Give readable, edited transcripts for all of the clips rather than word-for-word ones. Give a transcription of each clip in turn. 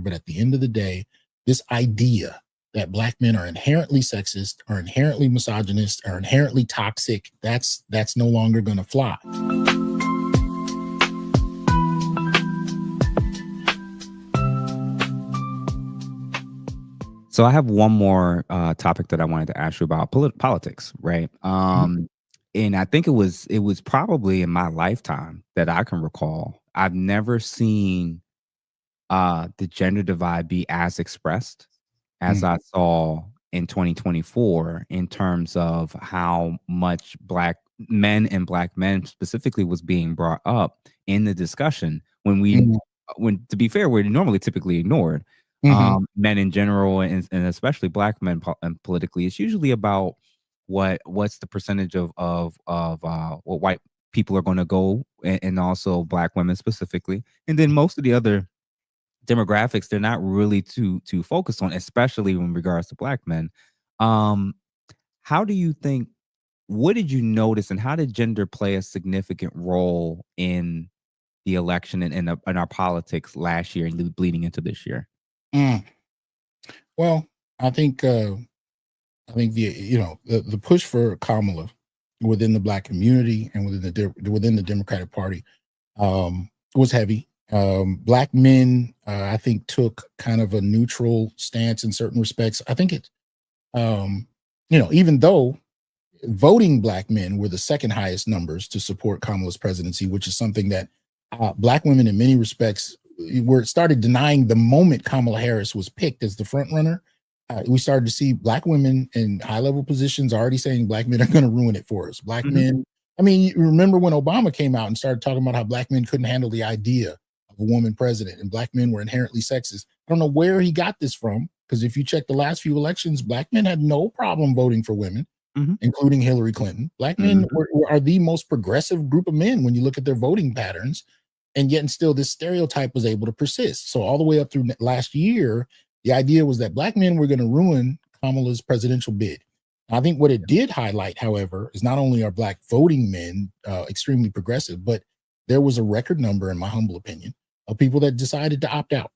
But at the end of the day, this idea that black men are inherently sexist, are inherently misogynist, are inherently toxic, that's no longer going to fly. So I have one more topic that I wanted to ask you about politics, right? And I think it was probably in my lifetime that I can recall. I've never seen the gender divide be as expressed as Mm, I saw in 2024 in terms of how much black men and black men specifically was being brought up in the discussion mm, when to be fair, we're normally typically ignored. mhm. Men in general and especially black men and politically, it's usually about what's the percentage of what white people are going to go and also black women specifically, and then most of the other demographics they're not really too focused on, especially in regards to black men. Um, how do you think? What did you notice, and how did gender play a significant role in the election and in our politics last year and bleeding into this year? Mm. Well, I think the push for Kamala within the black community and within the Democratic Party was heavy. Black men, I think, took kind of a neutral stance in certain respects. I think um, even though voting black men were the second highest numbers to support Kamala's presidency, which is something that black women, in many respects, were started denying the moment Kamala Harris was picked as the front runner. We started to see black women in high level positions already saying black men are going to ruin it for us. Black Mhm. men. I mean, you remember when Obama came out and started talking about how black men couldn't handle the idea of a woman president and black men were inherently sexist. I don't know where he got this from, because if you check the last few elections, black men had no problem voting for women, Mhm. including Hillary Clinton. Black men Mhm. are the most progressive group of men when you look at their voting patterns, and yet and still this stereotype was able to persist. So all the way up through last year, the idea was that black men were going to ruin Kamala's presidential bid. I think what it did highlight, however, is not only are black voting men extremely progressive, but there was a record number, in my humble opinion, of people that decided to opt out.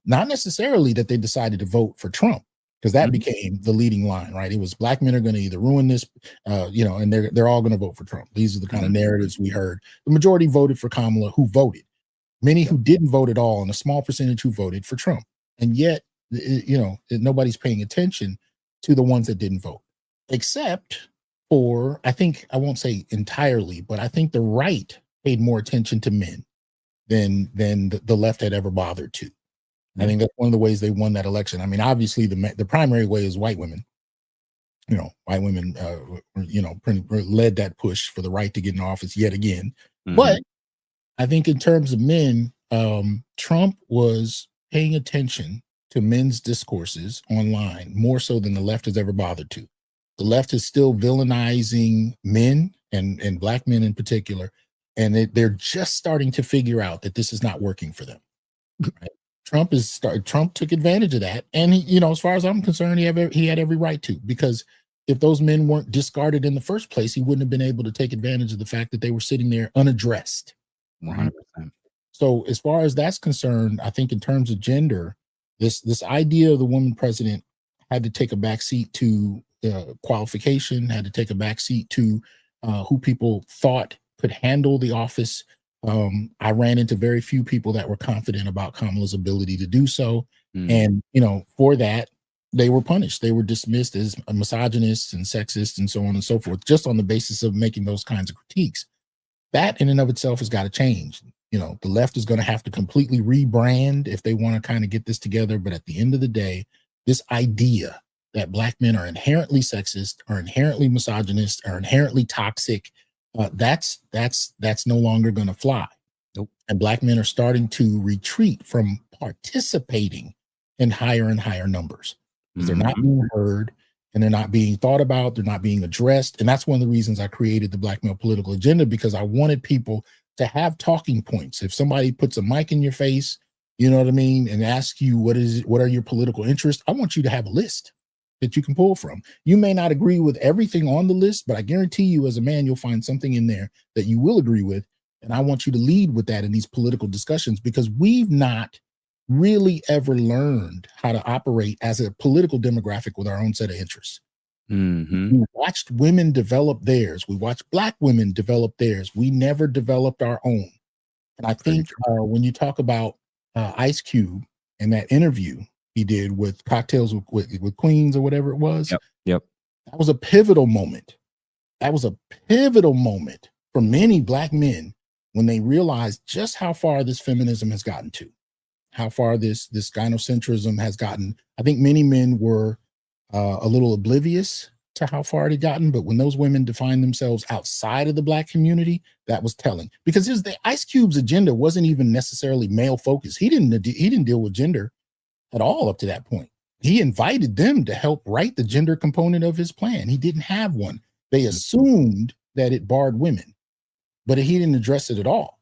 Not necessarily that they decided to vote for Trump, because that Mhm. became the leading line, right? It was black men are going to either ruin this, and they're all going to vote for Trump. These are the kind of Mhm. narratives we heard. The majority voted for Kamala, who voted. Many Yep. who didn't vote at all, and a small percentage who voted for Trump. And yet, nobody's paying attention to the ones that didn't vote, except for, I think, I won't say entirely, but I think the right paid more attention to men than the left had ever bothered to. I Yeah. think that's one of the ways they won that election. I mean, obviously, the primary way is white women. White women, led that push for the right to get in office yet again. But Mhm. I think in terms of men, Trump was paying attention to men's discourses online more so than the left has ever bothered to. The left is still villainizing men and black men in particular, and they're just starting to figure out that this is not working for them. Right? Trump took advantage of that, and as far as I'm concerned, he had every right to, because if those men weren't discarded in the first place, he wouldn't have been able to take advantage of the fact that they were sitting there unaddressed. Right. 100%. So as far as that's concerned, I think in terms of gender, this idea of the woman president had to take a back seat to qualification, had to take a back seat to who people thought could handle the office. I ran into very few people that were confident about Kamala's ability to do so, Mm. and for that they were punished. They were dismissed as misogynists and sexist and so on and so forth, just on the basis of making those kinds of critiques. That in and of itself has got to change. The left is going to have to completely rebrand if they want to kind of get this together. But at the end of the day, this idea that black men are inherently sexist, are inherently misogynist, are inherently toxic, that's no longer going to fly. Nope. And black men are starting to retreat from participating in higher and higher numbers because they're not Mhm. being heard, and they're not being thought about, they're not being addressed. And that's one of the reasons I created the Black Male Political Agenda, because I wanted people to have talking points. If somebody puts a mic in your face, you know what I mean, and asks you what are your political interests, I want you to have a list that you can pull from. You may not agree with everything on the list, but I guarantee you, as a man, you'll find something in there that you will agree with. And I want you to lead with that in these political discussions, because we've not really ever learned how to operate as a political demographic with our own set of interests. Mm-hmm. We watched women develop theirs. We watched Black women develop theirs. We never developed our own. And I Very think true. when you talk about Ice Cube and that interview he did with Cocktails with Queens or whatever it was, Yep. Yep. that was a pivotal moment. That was a pivotal moment for many Black men when they realized just how far this feminism has gotten to, how far this gynocentrism has gotten. I think many men were a little oblivious to how far it had gotten, but when those women defined themselves outside of the Black community, that was telling. Because here's the Ice Cube's agenda wasn't even necessarily male focused. He didn't deal with gender at all up to that point. He invited them to help write the gender component of his plan. He didn't have one. They assumed that it barred women, but he didn't address it at all.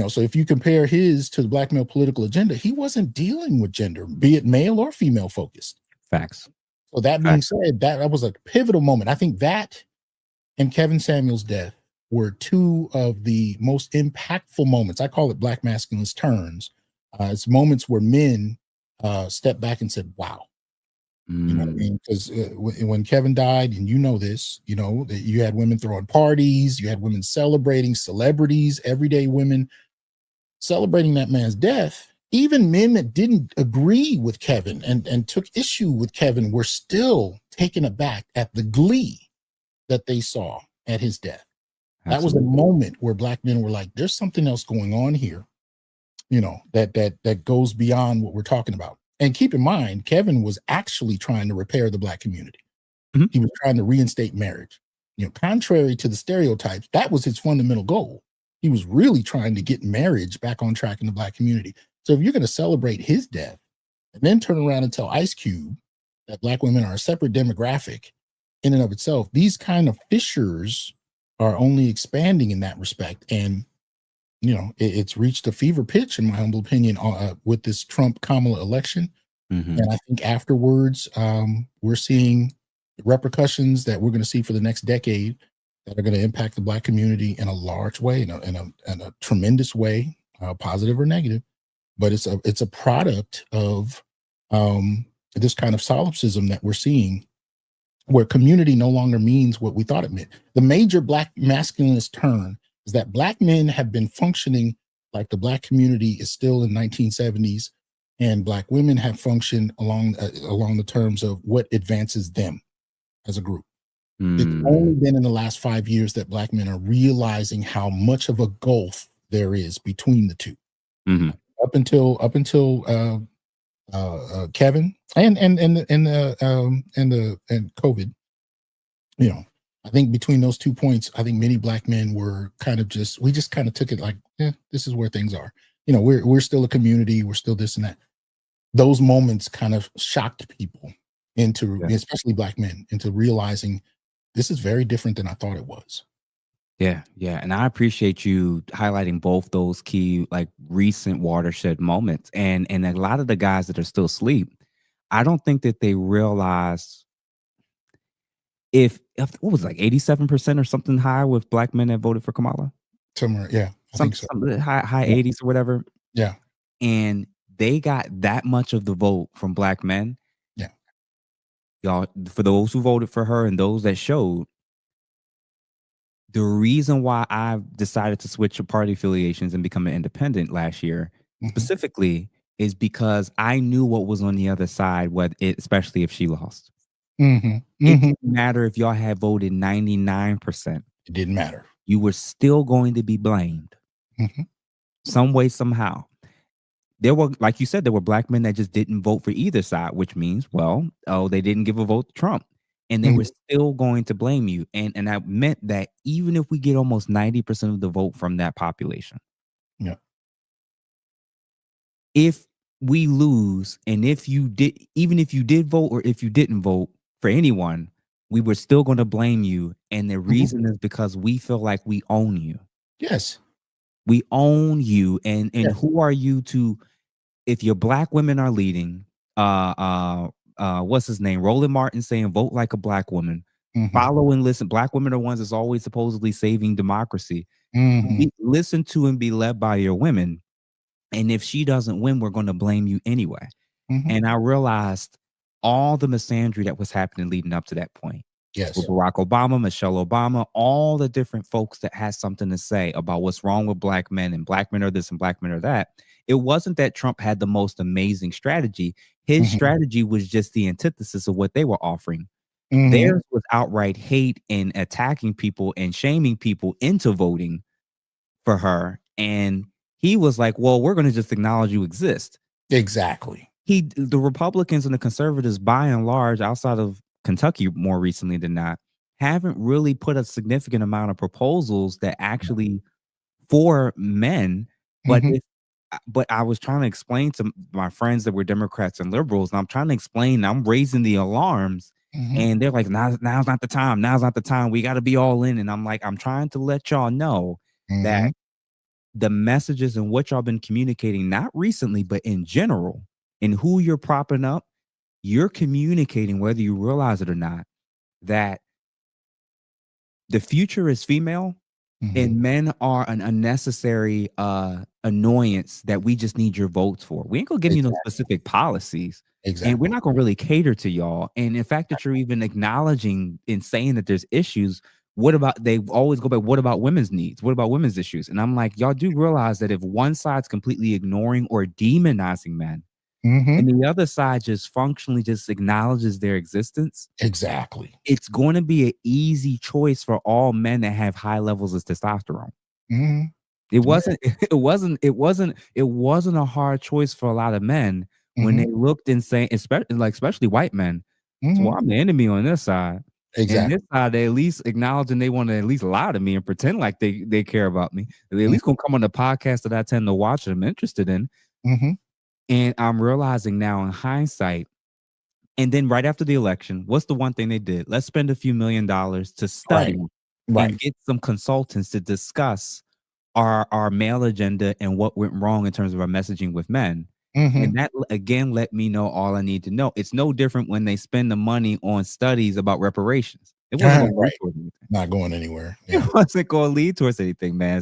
So if you compare his to the Black male political agenda, he wasn't dealing with gender, be it male or female focused. Facts. So that being said, that was a pivotal moment. I think that and Kevin Samuel's death were two of the most impactful moments. I call it Black masculine's turns. It's moments where men stepped back and said, "Wow." You know what I mean? Because when Kevin died, and this, that you had women throwing parties, you had women celebrating, celebrities, everyday women celebrating that man's death. Even men that didn't agree with Kevin and took issue with Kevin were still taken aback at the glee that they saw at his death. That was the moment where Black men were like, there's something else going on here, that goes beyond what we're talking about. And keep in mind, Kevin was actually trying to repair the Black community. Mhm. He was trying to reinstate marriage. Contrary to the stereotypes, that was his fundamental goal. He was really trying to get marriage back on track in the Black community. So if you're going to celebrate his death and then turn around and tell Ice Cube that Black women are a separate demographic in and of itself, these kind of fissures are only expanding in that respect. And, it's reached a fever pitch, in my humble opinion, with this Trump-Kamala election. Mm-hmm. And I think afterwards, we're seeing repercussions that we're going to see for the next decade that are going to impact the Black community in a large way, in a tremendous way, positive or negative. But it's a product of this kind of solipsism that we're seeing, where community no longer means what we thought it meant. The major Black masculinist turn is that Black men have been functioning like the Black community is still in 1970s, and Black women have functioned along the terms of what advances them as a group. It's only been in the last 5 years that Black men are realizing how much of a gulf there is between the two. Mm-hmm. Up until Kevin and COVID, I think between those 2 points, I think many Black men were we just kind of took it like, this is where things are. We're still a community, we're still this and that. Those moments kind of shocked people especially Black men, into realizing this is very different than I thought it was. Yeah. And I appreciate you highlighting both those key, like, recent watershed moments. And a lot of the guys that are still asleep, I don't think that they realize if what was it, like 87% or something high with Black men that voted for Kamala. Somewhere, yeah, I think so. Some high Yeah. 80s or whatever. Yeah. And they got that much of the vote from Black men. Yeah. Y'all, for those who voted for her and those that showed, the reason why I decided to switch your party affiliations and become an independent last year, specifically, is because I knew what was on the other side, especially if she lost. It didn't matter if y'all had voted 99%. It didn't matter. You were still going to be blamed some way, somehow. There were, like you said, there were Black men that just didn't vote for either side, which means, they didn't give a vote to Trump. And they were still going to blame you. And that meant that even if we get almost 90% of the vote from that population, if we lose, and even if you did vote or if you didn't vote for anyone, we were still going to blame you. And the reason is because we feel like we own you. Yes. We own you. And who are you to, if your Black women are leading, what's his name? Roland Martin saying, vote like a Black woman. Follow and listen. Black women are ones that's always supposedly saving democracy. Listen to and be led by your women. And if she doesn't win, we're going to blame you anyway. Mhm. And I realized all the misandry that was happening leading up to that point with Yes. Barack Obama, Michelle Obama, all the different folks that had something to say about what's wrong with black men and black men are this and black men are that. It wasn't that Trump had the most amazing strategy. His Mhm. strategy was just the antithesis of what they were offering. Mhm. Theirs was outright hate and attacking people and shaming people into voting for her. And he was like, well, we're going to just acknowledge you exist. Exactly. The Republicans and the conservatives, by and large, outside of Kentucky more recently than not, haven't really put a significant amount of proposals that actually for men. But Mhm. if but I was trying to explain to my friends that were Democrats and liberals, and I'm trying to explain, I'm raising the alarms, Mhm. and they're like, now's not the time. Now's not the time. We got to be all in. And I'm like, I'm trying to let y'all know that Mhm. the messages and what y'all been communicating, not recently, but in general, and who you're propping up, you're communicating, whether you realize it or not, that the future is female Mhm. and men are an unnecessary annoyance that we just need your votes for. We ain't gonna give you no Exactly. specific policies, and we're Exactly. not gonna really cater to y'all. And the fact that you're even acknowledging and saying that there's issues, what about they always go back, what about women's needs? What about women's issues? And I'm like, y'all do realize that if one side's completely ignoring or demonizing men, Mhm. and the other side just functionally just acknowledges their existence, Exactly. it's going to be an easy choice for all men that have high levels of testosterone. Mhm. It Yeah. wasn't it wasn't a hard choice for a lot of men when Mhm. they looked and saying, especially white men. So, well, Mhm. I'm the enemy on this side. And Exactly. this side, they at least acknowledge and they want to at least lie to me and pretend like they care about me. They at Mhm. least gonna come on the podcast that I tend to watch and I'm interested in. Mhm. And I'm realizing now in hindsight, and then right after the election, what's the one thing they did? Let's spend a few $1 million to Right. study Right. and get some consultants to discuss our male agenda and what went wrong in terms of our messaging with men. And Mhm. that again let me know all I need to know. It's no different when they spend the money on studies about reparations. It wasn't going to lead Right. towards anything. Not going anywhere. Yeah. It wasn't going to lead towards anything, man.